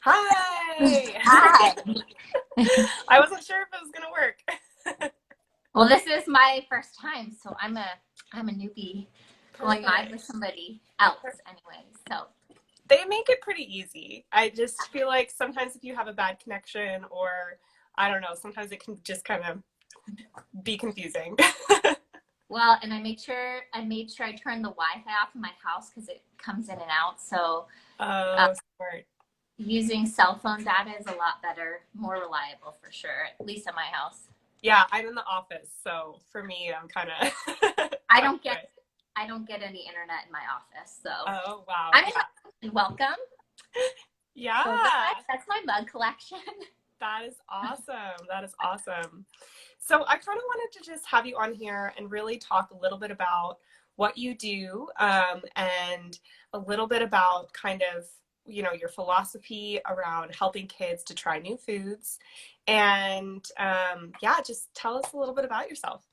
Hi. Hi. I wasn't sure if it was gonna work. Well, this is my first time, so I'm a newbie going live with Perfect. somebody else anyway. So, They make it pretty easy. I just feel like sometimes if you have a bad connection or I don't know, sometimes it can just kind of be confusing. well, and I made sure I turned the Wi-Fi off in my house because it comes in and out. So, uh, Oh, smart. using cell phone data is a lot better, more reliable for sure, at least at my house. Yeah, I'm in the office, so for me, I'm kind of I tucked don't get away. I don't get any internet in my office, so Oh, wow. I'm Yeah. in welcome. So Yeah. that's my mug collection. That is awesome. That is awesome. So I kind of wanted to just have you on here and really talk a little bit about what you do, and a little bit about kind of, your philosophy around helping kids to try new foods. And yeah, just tell us a little bit about yourself.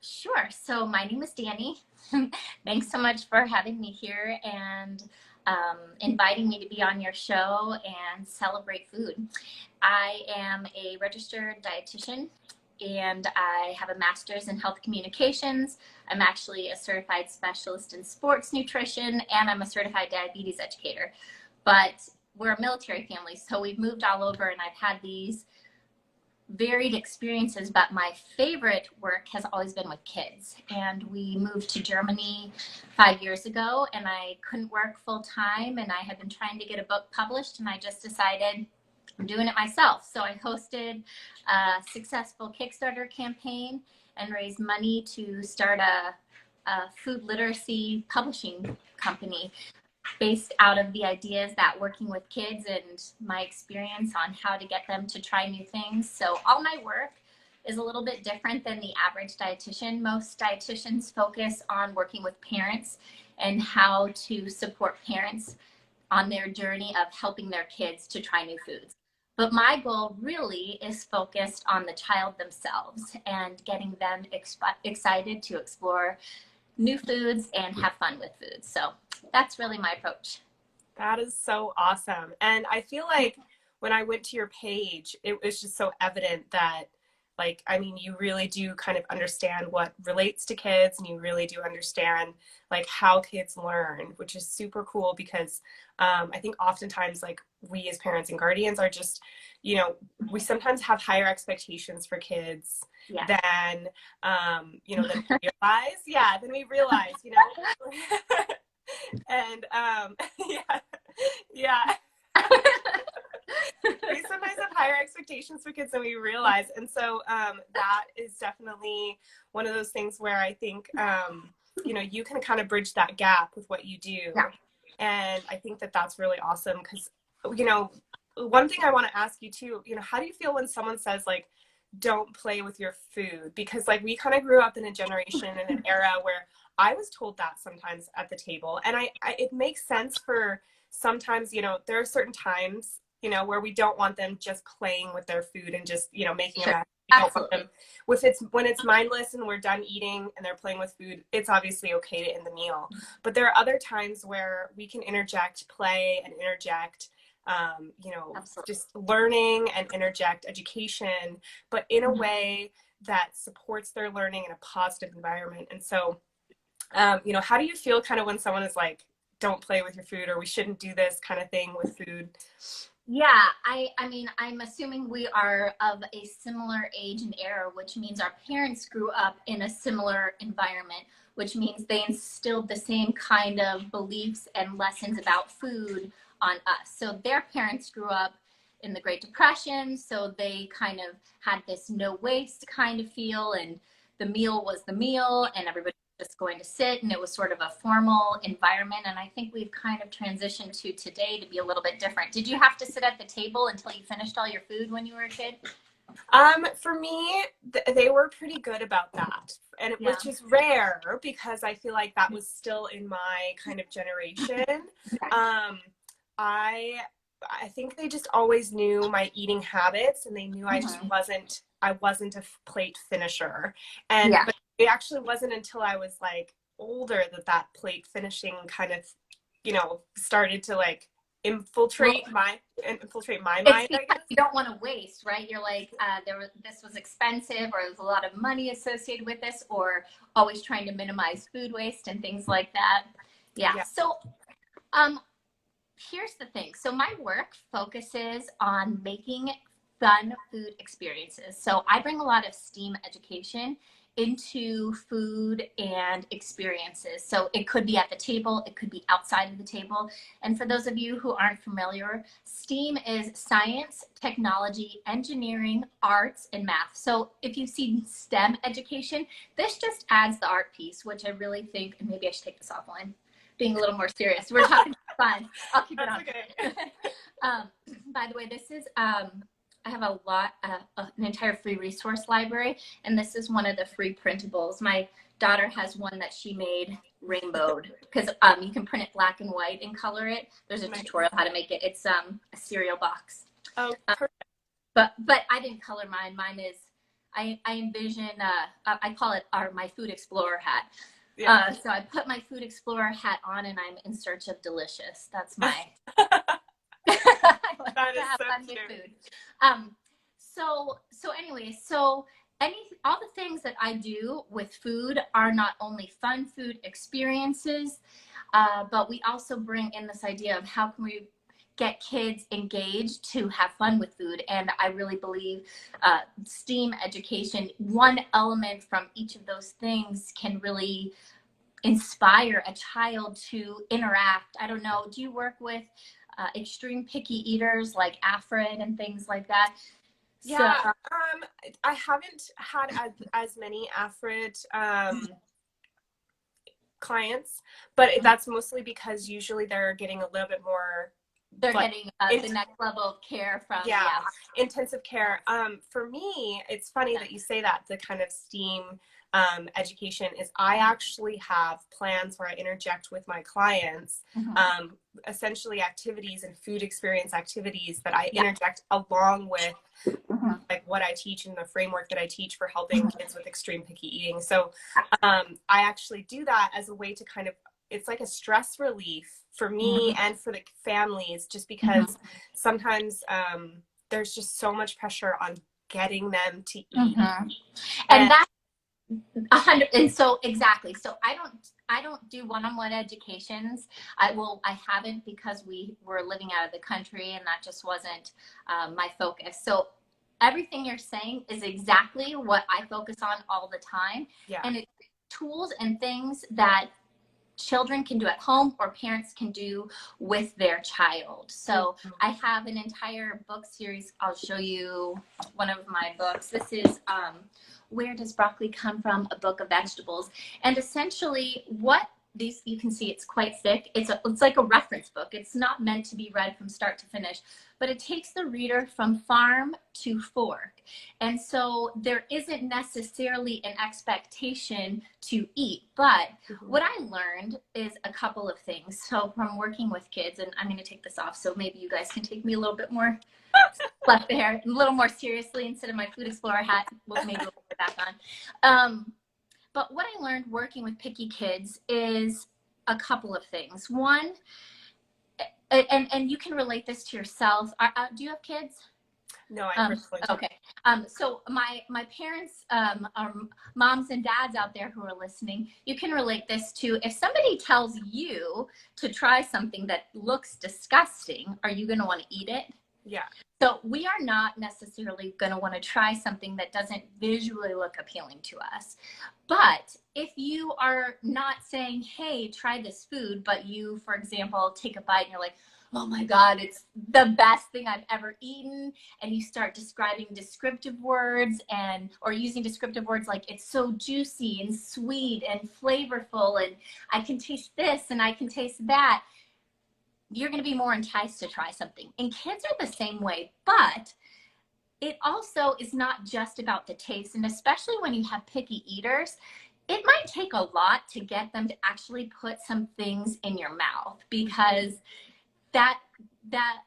Sure. So my name is Danny. Thanks so much for having me here and inviting me to be on your show and celebrate food. I am a registered dietitian and I have a master's in health communications. I'm actually a certified specialist in sports nutrition and I'm a certified diabetes educator. But we're a military family, so we've moved all over and I've had these varied experiences, but my favorite work has always been with kids. And we moved to Germany 5 years ago, and I couldn't work full time, and I had been trying to get a book published, and I just decided I'm doing it myself. So I hosted a successful Kickstarter campaign and raised money to start a food literacy publishing company based out of the ideas that working with kids and my experience on how to get them to try new things. So all my work is a little bit different than the average dietitian. Most dietitians focus on working with parents and how to support parents on their journey of helping their kids to try new foods. But my goal really is focused on the child themselves and getting them excited to explore new foods and have fun with food. So that's really my approach. That is so awesome. And I feel like when I went to your page, it was just so evident that, like, I mean, you really do kind of understand what relates to kids and you really do understand, like, how kids learn, which is super cool because I think oftentimes, like, we as parents and guardians are just, we sometimes have higher expectations for kids Yes. than, than we realize. Yeah, than we realize. And yeah, yeah. We sometimes have higher expectations for kids than we realize. And so that is definitely one of those things where I think, you can kind of bridge that gap with what you Yeah. do. And I think that that's really awesome because, one thing I want to ask you too, how do you feel when someone says like, don't play with your food? Because like we kind of grew up in a generation and an era where I was told that sometimes at the table. And it makes sense for sometimes, there are certain times, where we don't want them just playing with their food and just, making a Sure. mess. We don't want Absolutely. them when it's mindless and we're done eating and they're playing with food, it's obviously okay to end the meal. But there are other times where we can interject play and interject Absolutely. just learning and interject education, but in a Mhm. way that supports their learning in a positive environment. And so, how do you feel kind of when someone is like, don't play with your food or we shouldn't do this kind of thing with food? Yeah, I mean, I'm assuming we are of a similar age and era, which means our parents grew up in a similar environment, which means they instilled the same kind of beliefs and lessons about food on us. So their parents grew up in the Great Depression, so they kind of had this no waste kind of feel, and the meal was the meal, and everybody just going to sit, and it was sort of a formal environment. And I think we've kind of transitioned to today to be a little bit different. Did you have to sit at the table until you finished all your food when you were a kid? For me, they were pretty good about that, and it was Yeah. just rare because I feel like that was still in my kind of generation. Okay. Um, I I think they just always knew my eating habits, and they knew Mhm. I wasn't a plate finisher, and Yeah. but it actually wasn't until I was like older that plate finishing kind of started to like infiltrate my It's mind, I because guess. you don't want to waste, right? You're like, this was expensive, or there's a lot of money associated with this, or always trying to minimize food waste and things like that. Yeah. Yeah. So, here's the thing. So my work focuses on making fun food experiences. So I bring a lot of STEAM education into food and experiences. So it could be at the table, it could be outside of the table. And for those of you who aren't familiar, STEAM is science, technology, engineering, arts, and math. So if you've seen STEM education, this just adds the art piece, which I really think, and maybe I should take this offline, being a little more serious. We're talking fun. I'll keep it on. Okay. By the way, this is I have a lot, an entire free resource library, and this is one of the free printables. My daughter has one that she made rainbowed, because you can print it black and white and color it. There's a tutorial how to make it. It's a cereal box. Oh, perfect. But I didn't color mine. Mine is I envision I call it my food explorer hat. Yeah. So I put my food explorer hat on and I'm in search of delicious. That's my I like That to is have so fun with cute. food. So anyway, all the things that I do with food are not only fun food experiences, but we also bring in this idea of how can we get kids engaged to have fun with food. And I really believe STEAM education, one element from each of those things can really inspire a child to interact. I don't know, do you work with extreme picky eaters like Afrid and things like that? Yeah, I haven't had as many Afrid clients, but that's mostly because usually they're getting a little bit more. They're getting the next level of care from, intensive care. For me, it's funny that you say that, the kind of STEAM education is I actually have plans where I interject with my clients, essentially activities and food experience activities that I interject along with like what I teach and the framework that I teach for helping kids with extreme picky eating. So I actually do that as a way to kind of, it's like a stress relief for me and for the families, just because sometimes there's just so much pressure on getting them to eat. And that's 100. And so exactly. So I don't do one-on-one educations. I haven't, because we were living out of the country and that just wasn't my focus. So everything you're saying is exactly what I focus on all the time. Yeah. And it's tools and things that children can do at home or parents can do with their child. So I have an entire book series. I'll show you one of my books. This is Where Does Broccoli Come From? A Book of Vegetables. And essentially what these, you can see it's quite thick. It's like a reference book. It's not meant to be read from start to finish, but it takes the reader from farm to fork. And so there isn't necessarily an expectation to eat, but what I learned is a couple of things. So from working with kids, and I'm going to take this off so maybe you guys can take me a little bit more left there, a little more seriously instead of my food explorer hat. Maybe we'll put it back on. But what I learned working with picky kids is a couple of things. One, and you can relate this to yourself. Do you have kids? No, I personally don't. Okay. So my parents, are moms and dads out there who are listening, you can relate this to, if somebody tells you to try something that looks disgusting, are you going to want to eat it? Yeah. So we are not necessarily going to want to try something that doesn't visually look appealing to us. But if you are not saying, hey, try this food, but you, for example, take a bite and you're like, oh my God, it's the best thing I've ever eaten. And you start describing descriptive words or using descriptive words like it's so juicy and sweet and flavorful and I can taste this and I can taste that. You're going to be more enticed to try something. And kids are the same way, but it also is not just about the taste. And especially when you have picky eaters, it might take a lot to get them to actually put some things in your mouth, because that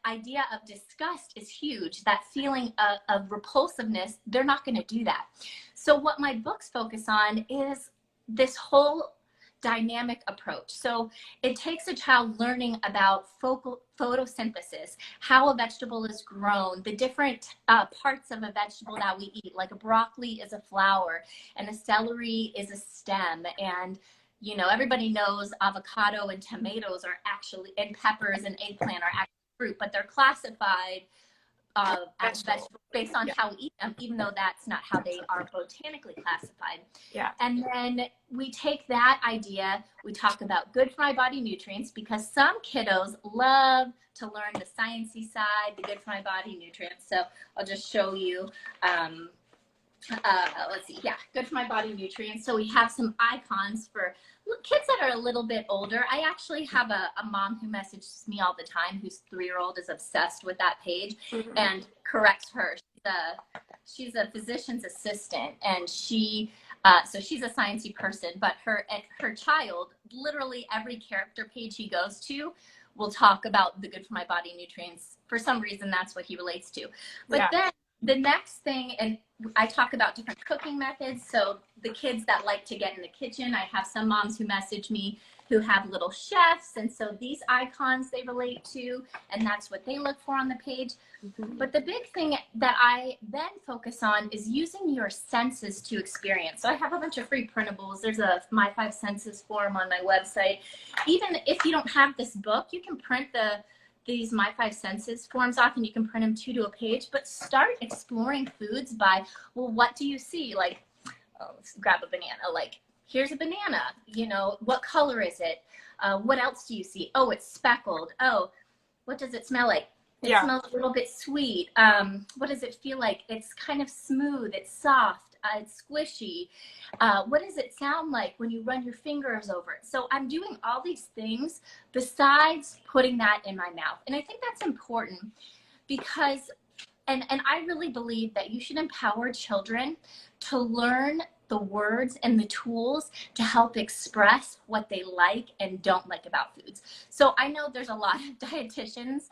idea of disgust is huge. That feeling of repulsiveness, they're not going to do that. So what my books focus on is this whole dynamic approach. So it takes a child learning about photosynthesis, how a vegetable is grown, the different parts of a vegetable that we eat, like a broccoli is a flower and a celery is a stem. And, you know, everybody knows avocado and tomatoes are actually, and peppers and eggplant are actually fruit, but they're classified as vegetables based on how we eat them, even though that's not how they are botanically classified. Yeah. And then we take that idea, we talk about good for my body nutrients, because some kiddos love to learn the sciencey side, the good for my body nutrients. So I'll just show you, let's see, yeah, good for my body nutrients. So we have some icons for kids that are a little bit older. I actually have a mom who messages me all the time whose 3-year-old is obsessed with that page and corrects her. She's a physician's assistant, and so she's a sciencey person, but her child, literally every character page he goes to will talk about the good for my body nutrients. For some reason, that's what he relates to. But then the next thing, and I talk about different cooking methods. So the kids that like to get in the kitchen, I have some moms who message me who have little chefs. And so these icons they relate to, and that's what they look for on the page. But the big thing that I then focus on is using your senses to experience. So I have a bunch of free printables. There's a My 5 Senses form on my website. Even if you don't have this book, you can print these My 5 Senses forms off, and you can print them 2 to a page, but start exploring foods by, well, what do you see? Like, oh, let's grab a banana. Like, here's a banana, you know, what color is it? What else do you see? Oh, it's speckled. Oh, what does it smell like? It smells a little bit sweet. What does it feel like? It's kind of smooth, it's soft. It's squishy. What does it sound like when you run your fingers over it? So I'm doing all these things besides putting that in my mouth. And I think that's important because, and I really believe that you should empower children to learn the words and the tools to help express what they like and don't like about foods. So I know there's a lot of dietitians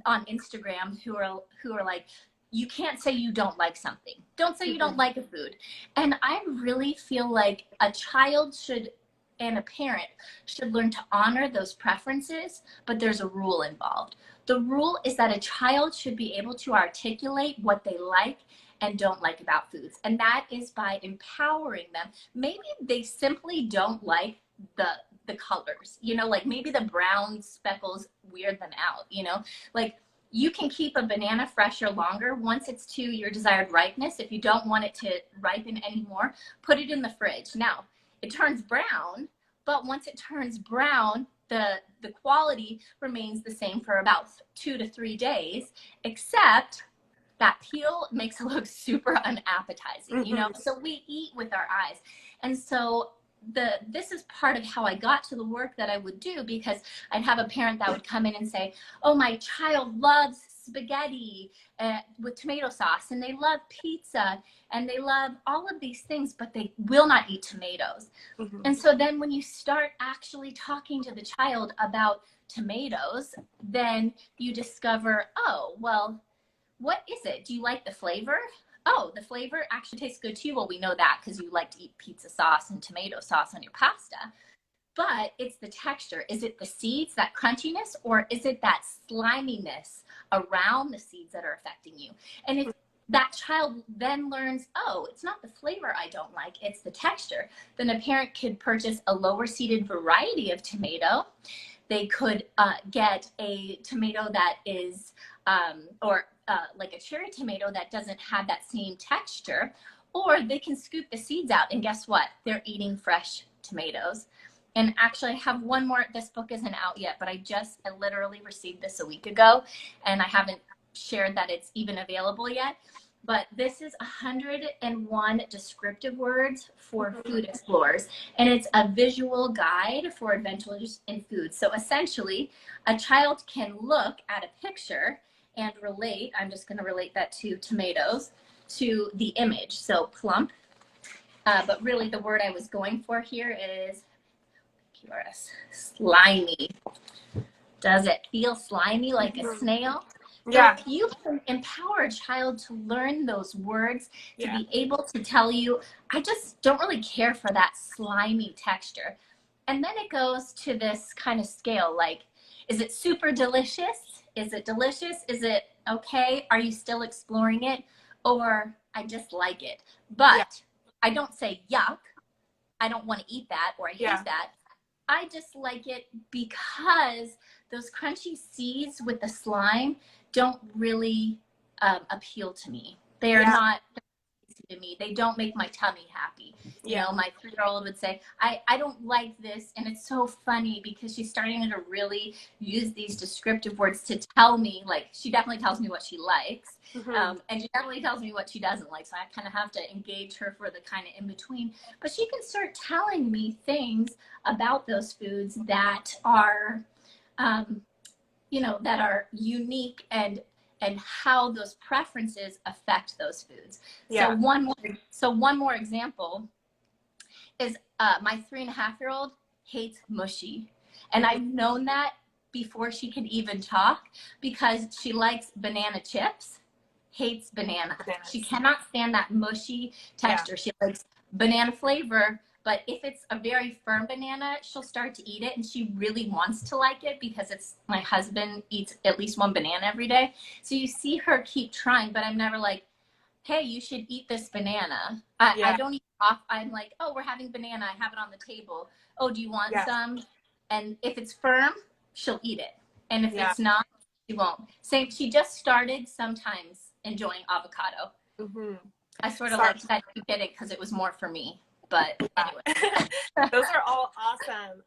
on Instagram who are like, you can't say you don't like something. Don't say you don't like a food. And I really feel like a child should, and a parent should learn to honor those preferences, but there's a rule involved. The rule is that a child should be able to articulate what they like and don't like about foods. And that is by empowering them. Maybe they simply don't like the colors, you know, like maybe the brown speckles weird them out, you know, like you can keep a banana fresher longer once it's to your desired ripeness. If you don't want it to ripen anymore, put it in the fridge. Now, it turns brown, but once it turns brown, the quality remains the same for about 2 to 3 days, except that peel makes it look super unappetizing, you know? So we eat with our eyes. And so this is part of how I got to the work that I would do, because I'd have a parent that would come in and say, oh, my child loves spaghetti with tomato sauce, and they love pizza, and they love all of these things, but they will not eat tomatoes. And so then when you start actually talking to the child about tomatoes, then you discover, oh, well, what is it? Do you like the flavor? Oh, the flavor actually tastes good to you. Well, we know that because you like to eat pizza sauce and tomato sauce on your pasta. But it's the texture. Is it the seeds, that crunchiness, or is it that sliminess around the seeds that are affecting you? And if that child then learns, oh, it's not the flavor I don't like, it's the texture, then a parent could purchase a lower seeded variety of tomato. They could get a tomato that is, like a cherry tomato that doesn't have that same texture, or they can scoop the seeds out, and guess what? They're eating fresh tomatoes. And actually I have one more. This book isn't out yet, but I literally received this a week ago, and I haven't shared that it's even available yet. But this is 101 descriptive words for food explorers, and it's a visual guide for adventurers in food. So essentially, a child can look at a picture and relate, I'm just going to relate that to tomatoes, to the image. So plump, but really the word I was going for here is slimy. Does it feel slimy like a snail? So Yeah. if you can empower a child to learn those words, to Yeah. be able to tell you, I just don't really care for that slimy texture. And then it goes to this kind of scale, like, is it super delicious? Is it delicious? Is it okay? Are you still exploring it? Or I just like it. Yeah. But I don't say yuck. I don't want to eat that, or I Yeah. hate that. I just like it because those crunchy seeds with the slime don't really appeal to me. They are Yeah. not to me. They don't make my tummy happy. You Yeah. know, my 3-year-old would say, I don't like this. And it's so funny because she's starting to really use these descriptive words to tell me, like, she definitely tells me what she likes. Mm-hmm. And she definitely tells me what she doesn't like. So I kind of have to engage her for the kind of in between. But she can start telling me things about those foods that are, um, you know, that are unique and how those preferences affect those foods. Yeah. So one more example is my 3.5-year-old hates mushy, and Mm-hmm. I've known that before she could even talk because she likes banana chips, hates banana. She Bananas. cannot stand that mushy Yeah. texture. She likes banana flavor, but if it's a very firm banana, she'll start to eat it, and she really wants to like it because it's my husband eats at least one banana every day. So you see her keep trying, but I'm never like, hey, you should eat this banana. I Yeah. don't eat off. I'm like, oh, we're having banana. I have it on the table. Oh, do you want Yeah. some? And if it's firm, she'll eat it. And if Yeah. it's not, she won't. Same, she just started sometimes enjoying avocado. Mm-hmm. I sort of Sorry. like said keep it because it was more for me. But anyway. Yeah. Those are all awesome.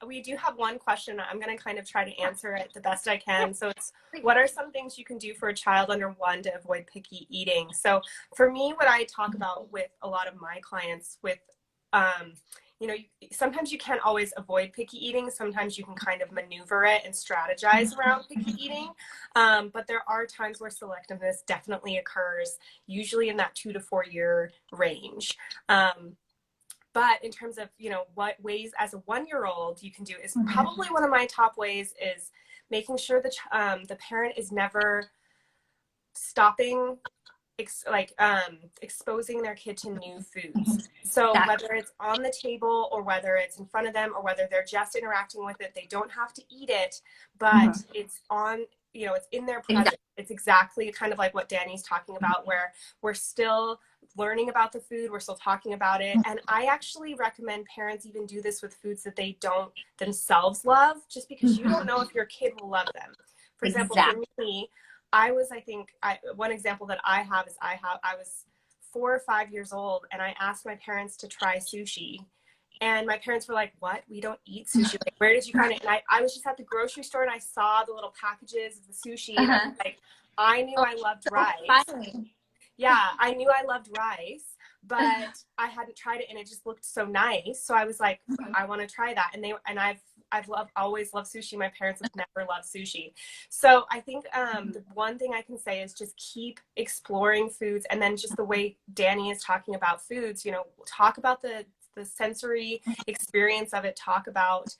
We do have one question. I'm going to kind of try to answer it the best I can. So it's, what are some things you can do for a child under 1 to avoid picky eating? So for me, what I talk about with a lot of my clients with, you know, sometimes you can't always avoid picky eating. Sometimes you can kind of maneuver it and strategize around picky eating. But there are times where selectiveness definitely occurs, usually in that 2 to 4 year range. But in terms of, you know, what ways as a 1-year-old you can do is probably one of my top ways is making sure that the parent is never stopping exposing their kid to new foods. So whether it's on the table or whether it's in front of them or whether they're just interacting with it, they don't have to eat it, but it's on, you know, it's in their presence. It's exactly kind of like what Danny's talking about, where we're still learning about the food, we're still talking about it. And I actually recommend parents even do this with foods that they don't themselves love, just because you don't know if your kid will love them. For example, for me, one example that I have is I was 4 or 5 years old and I asked my parents to try sushi. And my parents were like, what? We don't eat sushi. Like, where did you find it? And I was just at the grocery store and I saw the little packages of the sushi. And I was like, I knew I loved rice. Yeah, I knew I loved rice, but I hadn't tried it and it just looked so nice. So I was like, I want to try that. And I've always loved sushi. My parents have never loved sushi. So I think the one thing I can say is just keep exploring foods. And then just the way Danny is talking about foods, you know, talk about the sensory experience of it, talk about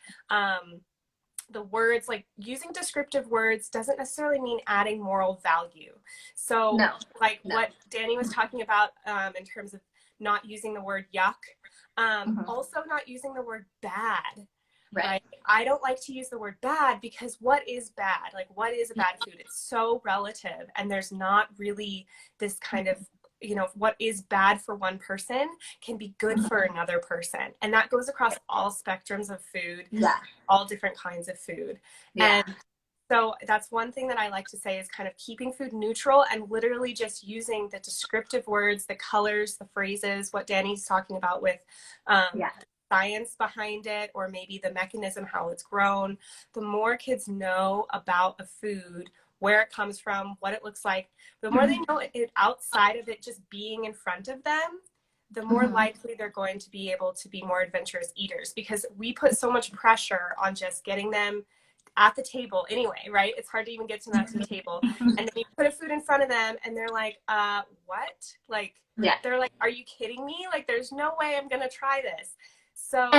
the words, like using descriptive words doesn't necessarily mean adding moral value. So what Danny was talking about in terms of not using the word yuck, also not using the word bad. Right. I don't like to use the word bad because what is bad? Like, what is a bad food? It's so relative, and there's not really this kind of, you know, what is bad for one person can be good for another person. And that goes across all spectrums of food, all different kinds of food. And so that's one thing that I like to say is kind of keeping food neutral and literally just using the descriptive words, the colors, the phrases, what Danny's talking about with science behind it, or maybe the mechanism, how it's grown. The more kids know about a food, where it comes from, what it looks like, the more they know it outside of it just being in front of them, the more likely they're going to be able to be more adventurous eaters, because we put so much pressure on just getting them at the table anyway, right? It's hard to even get to them at the table. And then you put a food in front of them and they're like, what? Like, they're like, are you kidding me? Like, there's no way I'm going to try this. So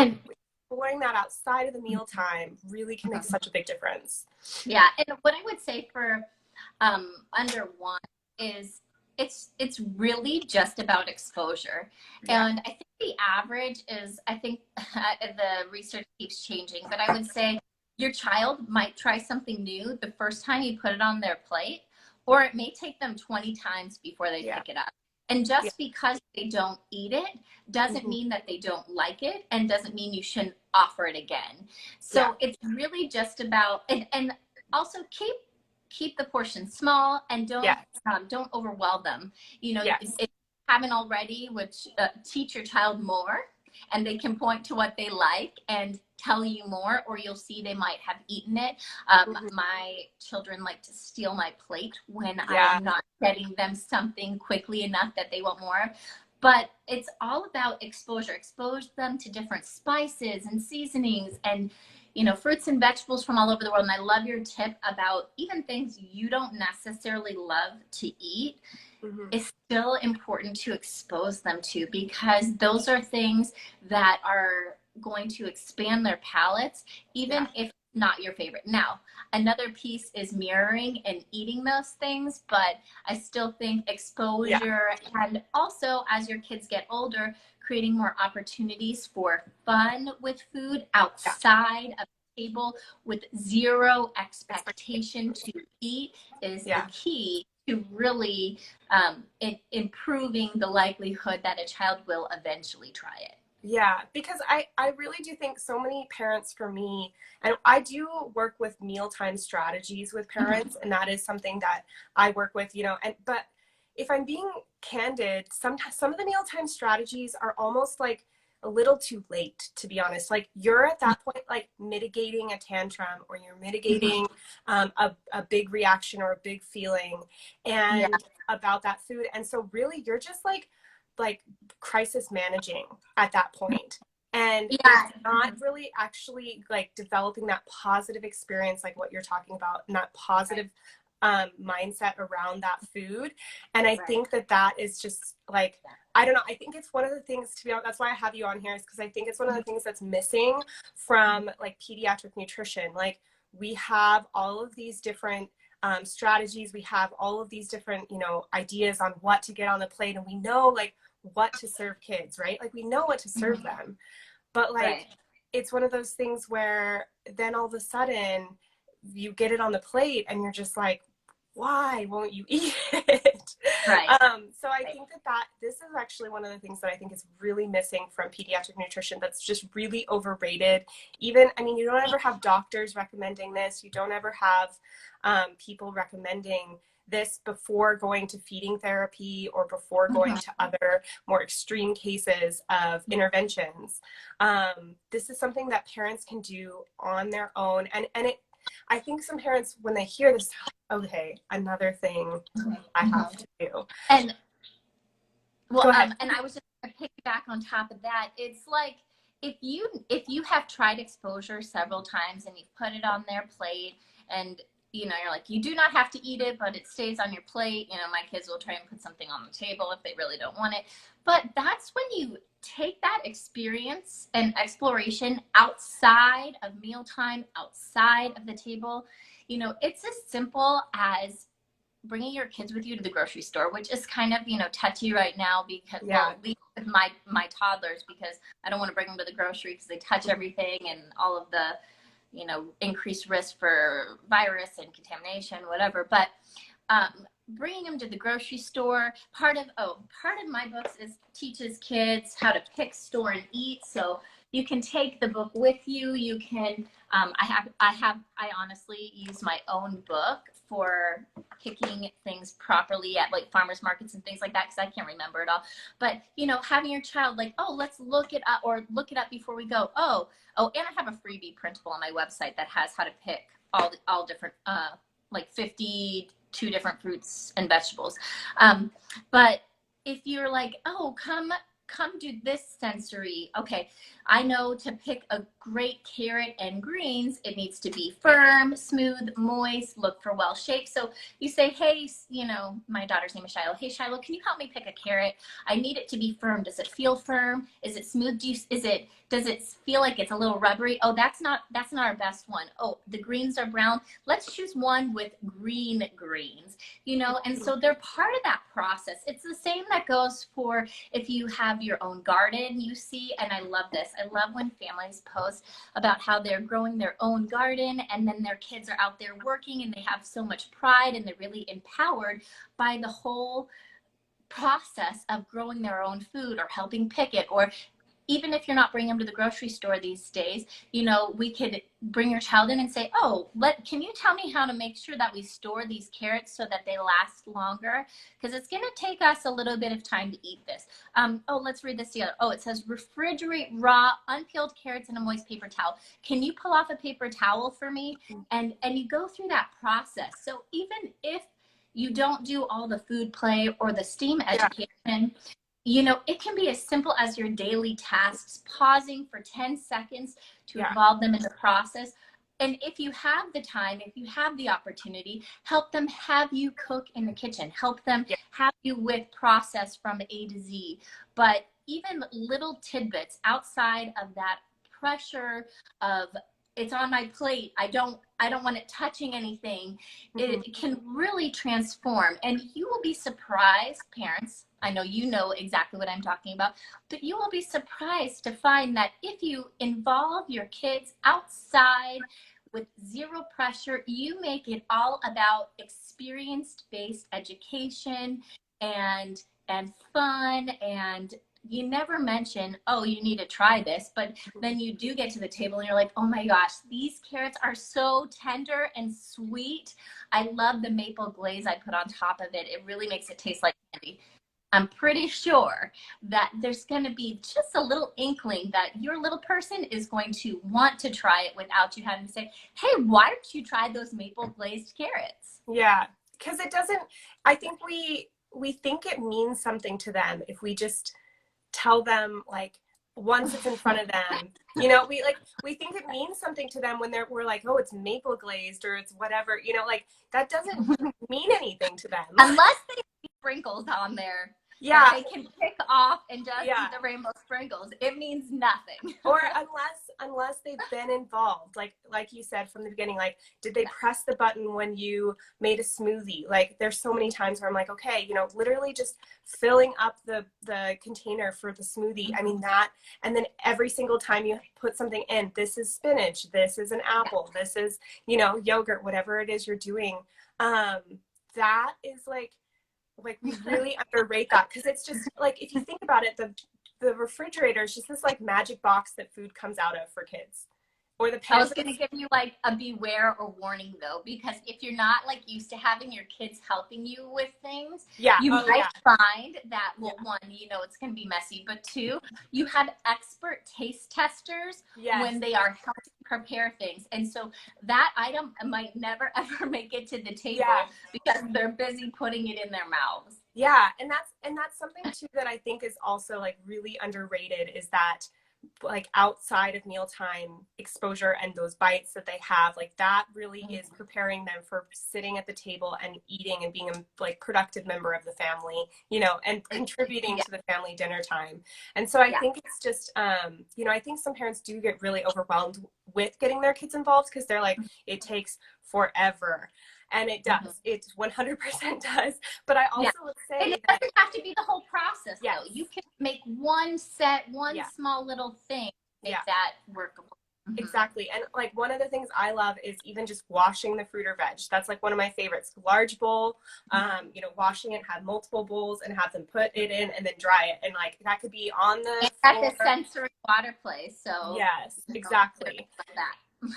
exploring that outside of the mealtime really can make such a big difference. Yeah. And what I would say for under one is it's really just about exposure. Yeah. And I think the average is, I think the research keeps changing, but I would say your child might try something new the first time you put it on their plate, or it may take them 20 times before they Yeah. pick it up. And Yeah. just because they don't eat it doesn't Hmm. mean that they don't like it, and doesn't mean you shouldn't offer it again. Yeah. So it's really just about, and also keep the portion small, and Yeah. don't overwhelm them. You know, if Yes. you haven't already, which teach your child more, and they can point to what they like and tell you more, or you'll see they might have eaten it. Hmm. My children like to steal my plate when I Yeah. am not getting them something quickly enough that they want more. But it's all about exposure. Expose them to different spices and seasonings, and fruits and vegetables from all over the world. And I love your tip about even things you don't necessarily love to eat. Hmm. It's still important to expose them to, because those are things that are going to expand their palates, Yeah. even if not your favorite. Now, another piece is mirroring and eating those things, but I still think Yeah. exposure, and also as your kids get older, creating more opportunities for fun with food Yeah. outside of the table with zero expectation to eat is the Yeah. key to really improving the likelihood that a child will eventually try it. Yeah, because I really do think so many parents for me, and I do work with mealtime strategies with Mm-hmm. parents, and that is something that I work with, and but if I'm being candid, sometimes some of the mealtime strategies are almost like a little too late, to be honest. Like you're at that point, like mitigating a tantrum, or you're Mm-hmm. mitigating a big reaction or a big feeling Yeah. and about that food. And so really you're just like crisis managing at that point. And it's Yeah. not Mm-hmm. really actually like developing that positive experience, like what you're talking about, and that Right. positive mindset around that food. And I Right. think that that is just like, I don't know. I think it's one of the things, to be honest, that's why I have you on here, is because I think it's one of the things that's missing from like pediatric nutrition. Like we have all of these different strategies. We have all of these different, ideas on what to get on the plate. And we know like what to serve kids, right? Like we know what to serve Mm-hmm. them, but like Right. it's one of those things where then all of a sudden you get it on the plate and you're just like, why won't you eat it? Right. So I Right. think that this is actually one of the things that I think is really missing from pediatric nutrition, that's just really overrated. Even, I mean, you don't ever have doctors recommending this. You don't ever have people recommending this before going to feeding therapy or before going Mm-hmm. to other more extreme cases of interventions. This is something that parents can do on their own. And I think some parents, when they hear this, okay, another thing I Mm-hmm. have to do. And Go well, ahead. and I was just going to piggyback on top of that. It's like if you have tried exposure several times and you've put it on their plate, and you're like, you do not have to eat it, but it stays on your plate. My kids will try and put something on the table if they really don't want it. But that's when you take that experience and exploration outside of mealtime, outside of the table. It's as simple as bringing your kids with you to the grocery store, which is kind of touchy right now, because, Yeah. well, at least with my toddlers, because I don't want to bring them to the grocery because they touch everything, and all of the increased risk for virus and contamination, whatever. But bringing them to the grocery store, part of my books is teaches kids how to pick, store, and eat. So you can take the book with you. You can I honestly use my own book for picking things properly at like farmers markets and things like that, because I can't remember it all. But having your child like, oh, let's look it up, or look it up before we go. Oh, and I have a freebie printable on my website that has how to pick all different like 52 different fruits and vegetables. But if you're like, oh, come do this sensory, okay, I know to pick a great carrot and greens, it needs to be firm, smooth, moist, look for well shaped. So you say, hey, you know, my daughter's name is Shiloh. Hey, Shiloh, can you help me pick a carrot? I need it to be firm. Does it feel firm? Is it smooth? Does it feel like it's a little rubbery? Oh, that's not our best one. Oh, the greens are brown. Let's choose one with green greens, you know, and so they're part of that process. It's the same that goes for if you have your own garden, you see, and I love this. I love when families post about how they're growing their own garden and then their kids are out there working and they have so much pride and they're really empowered by the whole process of growing their own food or helping pick it. Or even if you're not bringing them to the grocery store these days, you know, we could bring your child in and say, oh, can you tell me how to make sure that we store these carrots so that they last longer? Because it's going to take us a little bit of time to eat this. Oh, let's read this together. Oh, it says refrigerate raw, unpeeled carrots in a moist paper towel. Can you pull off a paper towel for me? And you go through that process. So even if you don't do all the food play or the STEAM education, you know, it can be as simple as your daily tasks, pausing for 10 seconds to involve them in the process. And if you have the time, if you have the opportunity, help them have you cook in the kitchen, help them have you with process from A to Z. But even little tidbits outside of that pressure of it's on my plate, I don't want it touching anything, it can really transform. And you will be surprised, parents, I know you know exactly what I'm talking about, but you will be surprised to find that if you involve your kids outside with zero pressure, you make it all about experience-based education and fun, and you never mention, oh, you need to try this, but then you do get to the table and you're like, oh my gosh, these carrots are so tender and sweet. I love the maple glaze I put on top of it. It really makes it taste like candy. I'm pretty sure that there's going to be just a little inkling that your little person is going to want to try it without you having to say, hey, why don't you try those maple glazed carrots? Yeah, because it doesn't, I think we think it means something to them if we just tell them, like, once it's in front of them, you know, we think it means something to them when we're like, oh, it's maple glazed or it's whatever, you know, like that doesn't mean anything to them. Unless they see sprinkles on there. Yeah. They can pick off and just Yeah. eat the rainbow sprinkles. It means nothing. Or unless they've been involved, like you said from the beginning, like, did they press the button when you made a smoothie? Like, there's so many times where I'm like, okay, you know, literally just filling up the container for the smoothie. I mean, that, and then every single time you put something in, this is spinach, this is an apple, this is, you know, yogurt, whatever it is you're doing. That is like we really underrate that, because it's just like, if you think about it, the refrigerator is just this like magic box that food comes out of for kids. Or the I was going to give you like a beware or warning though, because if you're not like used to having your kids helping you with things, you might find that, well, one, you know, it's going to be messy, but two, you have expert taste testers when they are helping prepare things. And so that item might never ever make it to the table because they're busy putting it in their mouths. Yeah. And that's something too that I think is also like really underrated, is that like outside of mealtime exposure and those bites that they have, like that really is preparing them for sitting at the table and eating and being a like productive member of the family, you know, and contributing to the family dinner time. And so I think it's just, you know, I think some parents do get really overwhelmed with getting their kids involved because they're like, it takes forever. And it does. It 100% does. But I also would say and it doesn't have to be the whole process. Though. You can make one small little thing, make that workable. Exactly. And like one of the things I love is even just washing the fruit or veg. That's like one of my favorites. Large bowl, you know, washing it, have multiple bowls and have them put it in and then dry it. And like that could be on the at the sensory water place. So yes, exactly.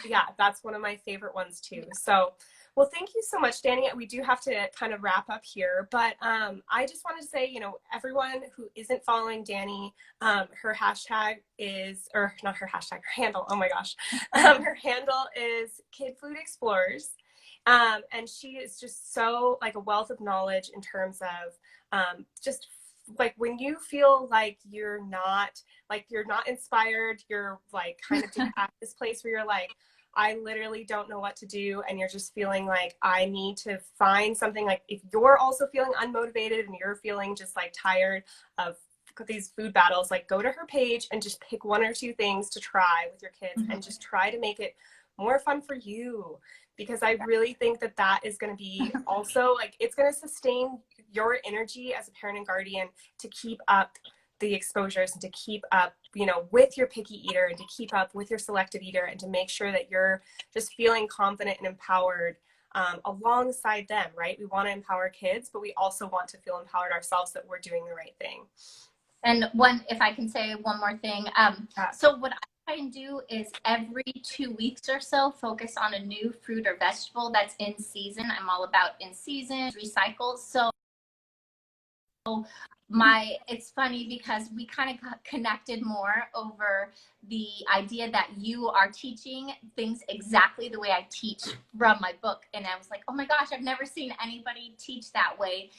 Yeah, that's one of my favorite ones too. So well, thank you so much, Danny. We do have to kind of wrap up here, but I just wanted to say, you know, everyone who isn't following Danny, her hashtag is, or not her hashtag, her handle, oh my gosh. Her handle is Kid Food Explorers. And she is just so like a wealth of knowledge in terms of just like when you feel like you're not inspired, you're like kind of just at this place where you're like, I literally don't know what to do, and you're just feeling like I need to find something. Like if you're also feeling unmotivated and you're feeling just like tired of these food battles, like go to her page and just pick one or two things to try with your kids and just try to make it more fun for you, because I really think that that is going to be also like, it's going to sustain your energy as a parent and guardian to keep up the exposures and to keep up, you know, with your picky eater and to keep up with your selective eater and to make sure that you're just feeling confident and empowered alongside them, right? We want to empower kids, but we also want to feel empowered ourselves that we're doing the right thing. And one, if I can say one more thing. So what I try and do is every 2 weeks or so, focus on a new fruit or vegetable that's in season. I'm all about in season, recycle. So it's funny because we kind of got connected more over the idea that you are teaching things exactly the way I teach from my book. And I was like, oh my gosh, I've never seen anybody teach that way.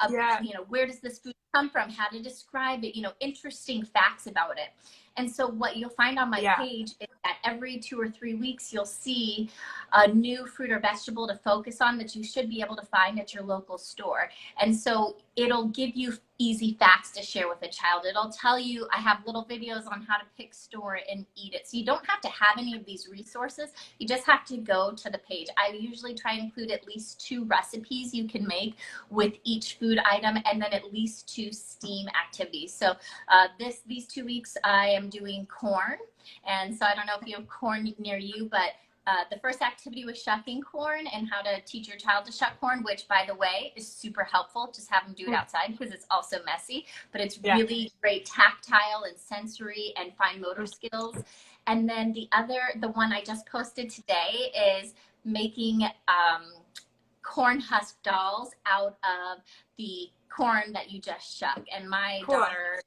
You know, where does this food come from, how to describe it, you know, interesting facts about it. And so what you'll find on my page is that every 2 or 3 weeks, you'll see a new fruit or vegetable to focus on that you should be able to find at your local store. And so it'll give you easy facts to share with a child. It'll tell you, I have little videos on how to pick, store, and eat it. So you don't have to have any of these resources. You just have to go to the page. I usually try and include at least 2 recipes you can make with each food item, and then at least 2 STEAM activities. So these 2 weeks I am doing corn. And so I don't know if you have corn near you, but the first activity was shucking corn and how to teach your child to shuck corn, which, by the way, is super helpful. Just have them do it outside because it's also messy, but it's really great tactile and sensory and fine motor skills. And then the one I just posted today is making corn husk dolls out of the corn that you just shuck. And my daughter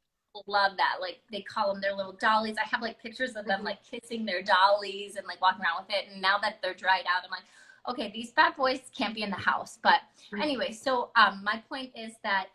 love that. Like, they call them their little dollies. I have like pictures of them like kissing their dollies and like walking around with it. And now that they're dried out, I'm like, okay, these bad boys can't be in the house. But anyway, so my point is that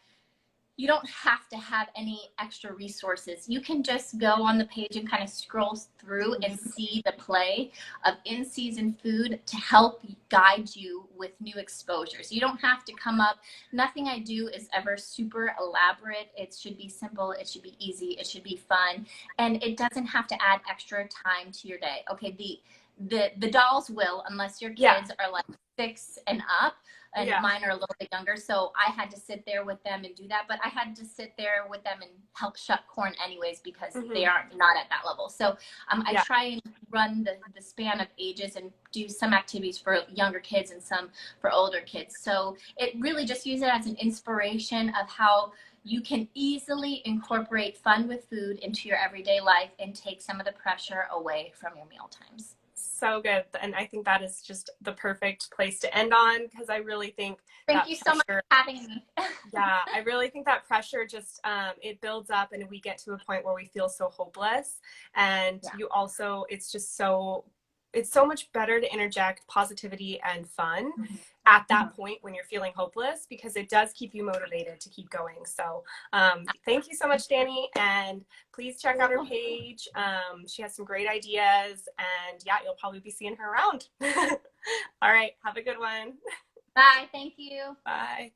you don't have to have any extra resources. You can just go on the page and kind of scroll through and see the play of in-season food to help guide you with new exposures. You don't have to come up. Nothing I do is ever super elaborate. It should be simple. It should be easy. It should be fun. And it doesn't have to add extra time to your day. Okay, the dolls will, unless your kids are like 6 and up. And mine are a little bit younger, so I had to sit there with them and do that. But I had to sit there with them and help shuck corn anyways, because they aren't not at that level. So I try and run the span of ages and do some activities for younger kids and some for older kids. So it really just use it as an inspiration of how you can easily incorporate fun with food into your everyday life and take some of the pressure away from your meal times. So good. And I think that is just the perfect place to end on, because I really think thank you so much for having me. I really think that pressure just it builds up, and we get to a point where we feel so hopeless. And you also, it's so much better to interject positivity and fun at that point when you're feeling hopeless, because it does keep you motivated to keep going. So thank you so much, Danny, and please check out her page. She has some great ideas, and you'll probably be seeing her around. All right, have a good one. Bye. Thank you. Bye.